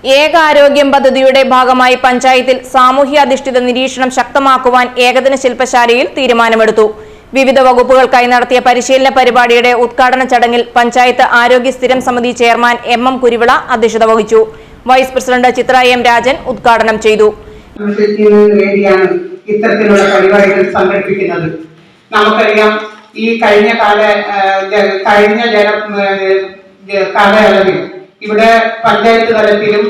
ഏകാരോഗ്യം പദ്ധതിയുടെ ഭാഗമായി പഞ്ചായത്തിൽ സാമൂഹ്യാധിഷ്ഠിത നിരീക്ഷണം ശക്തമാക്കുവാൻ ഏകദിന ശില്പശാലയിൽ തീരുമാനമെടുത്തു. വിവിധ വകുപ്പുകൾക്കായി നടത്തിയ പരിശീലന പരിപാടിയുടെ ഉദ്ഘാടന ചടങ്ങിൽ പഞ്ചായത്ത് ആരോഗ്യ സ്ഥിരം സമിതി ചെയർമാൻ എം കുരുവിള അധ്യക്ഷത വഹിച്ചു. വൈസ് പ്രസിഡന്റ് ചിത്ര എം രാജൻ ഉദ്ഘാടനം ചെയ്തു. ഇത്തരത്തിലുള്ള പരിപാടികൾ സംഘടിപ്പിക്കുന്നത് നമുക്കറിയാം. ഈ കഴിഞ്ഞ കാലയളവിൽ ഇവിടെ പഞ്ചായത്ത് തലത്തിലും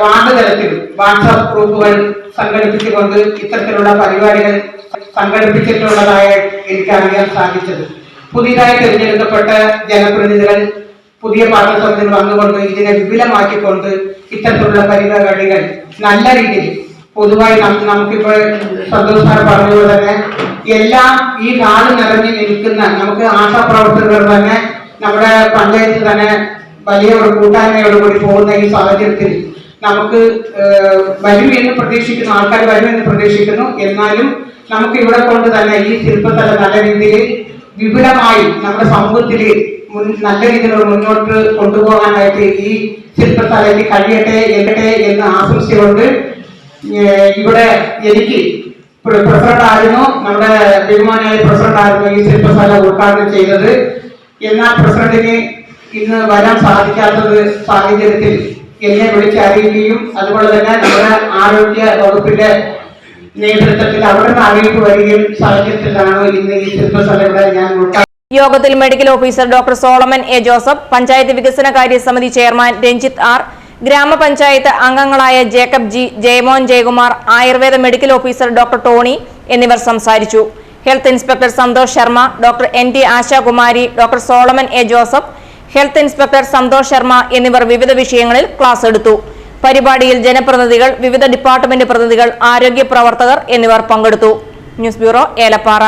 വാർഡ് തലത്തിലും വാട്സാപ്പ് ഗ്രൂപ്പുകൾ സംഘടിപ്പിച്ചുകൊണ്ട് ഇത്തരത്തിലുള്ള പരിപാടികൾ സംഘടിപ്പിച്ചിട്ടുള്ളതായി എനിക്കറിയാൻ സാധിച്ചത്. പുതിയതായി തിരഞ്ഞെടുക്കപ്പെട്ട ജനപ്രതിനിധികൾ പുതിയ പാഠ്യസമിതികൾ വന്നുകൊണ്ട് ഇതിനെ വിപുലമാക്കിക്കൊണ്ട് ഇത്തരത്തിലുള്ള പരിപാടികൾ നല്ല രീതിയിൽ പൊതുവായി നമുക്കിപ്പോൾ സന്തോഷ് സാർ പറഞ്ഞതുപോലെ തന്നെ എല്ലാം ഈ കാട് നിറഞ്ഞു നിൽക്കുന്ന നമുക്ക് ആശാപ്രവർത്തകർ തന്നെ നമ്മുടെ പഞ്ചായത്തിൽ തന്നെ വലിയ ഒരു കൂട്ടായ്മയോടുകൂടി പോകുന്ന ഈ സാഹചര്യത്തിൽ നമുക്ക് വരുമെന്ന് പ്രതീക്ഷിക്കുന്നു, ആൾക്കാർ വരുമെന്ന് പ്രതീക്ഷിക്കുന്നു. എന്നാലും നമുക്ക് ഇവിടെ കൊണ്ട് തന്നെ ഈ ശില്പത്തല നല്ല രീതിയിൽ വിപുലമായി നമ്മുടെ സമൂഹത്തിൽ നല്ല രീതിയിൽ മുന്നോട്ട് കൊണ്ടുപോകാനായിട്ട് ഈ ശില്പത്തലയ്ക്ക് കഴിയട്ടെ എന്ന് ആശംസിച്ചുകൊണ്ട് ഇവിടെ എനിക്ക് പ്രസിഡന്റ് ആയിരുന്നു, നമ്മുടെ ബഹുമാനായ പ്രസിഡന്റ് ആയിരുന്നു ഈ ശില്പശാല ഉദ്ഘാടനം ചെയ്തത്. എന്നാൽ പ്രസിഡന്റിന് ഇന്ന് വരാൻ സാധിക്കാത്തത് സാഹചര്യത്തിൽ എന്നെ വിളിച്ചറിയുകയും അതുപോലെ തന്നെ നമ്മുടെ ആരോഗ്യ വകുപ്പിന്റെ നേതൃത്വത്തിൽ അവിടെ നിന്ന് അറിയിപ്പ് വരികയും സാഹചര്യത്തിലാണ് ഇന്ന് ഈ ശില്പശാല ഇവിടെ ഞാൻ ഉദ്ഘാടനം. യോഗത്തിൽ medical officer doctor Solomon A Joseph, panchayat വികസനകാര്യ സമിതി ചെയർമാൻ രഞ്ജിത്ത് ആർ, ഗ്രാമപഞ്ചായത്ത് അംഗങ്ങളായ Jacob G, Jayamon Jayakumar, Ayurveda medical officer doctor Tony എന്നിവർ സംസാരിച്ചു. Health inspector Santhosh Sharma, doctor NT Ashakumari, doctor Solomon A Joseph, health inspector Santhosh Sharma എന്നിവർ വിവിധ വിഷയങ്ങളിൽ ക്ലാസ് എടുത്തു. പരിപാടിയിൽ ജനപ്രതിനിധികൾ, വിവിധ ഡിപ്പാർട്ട്മെന്റ് പ്രതിനിധികൾ, ആരോഗ്യ പ്രവർത്തകർ എന്നിവർ പങ്കെടുത്തു. News bureau, Elappara.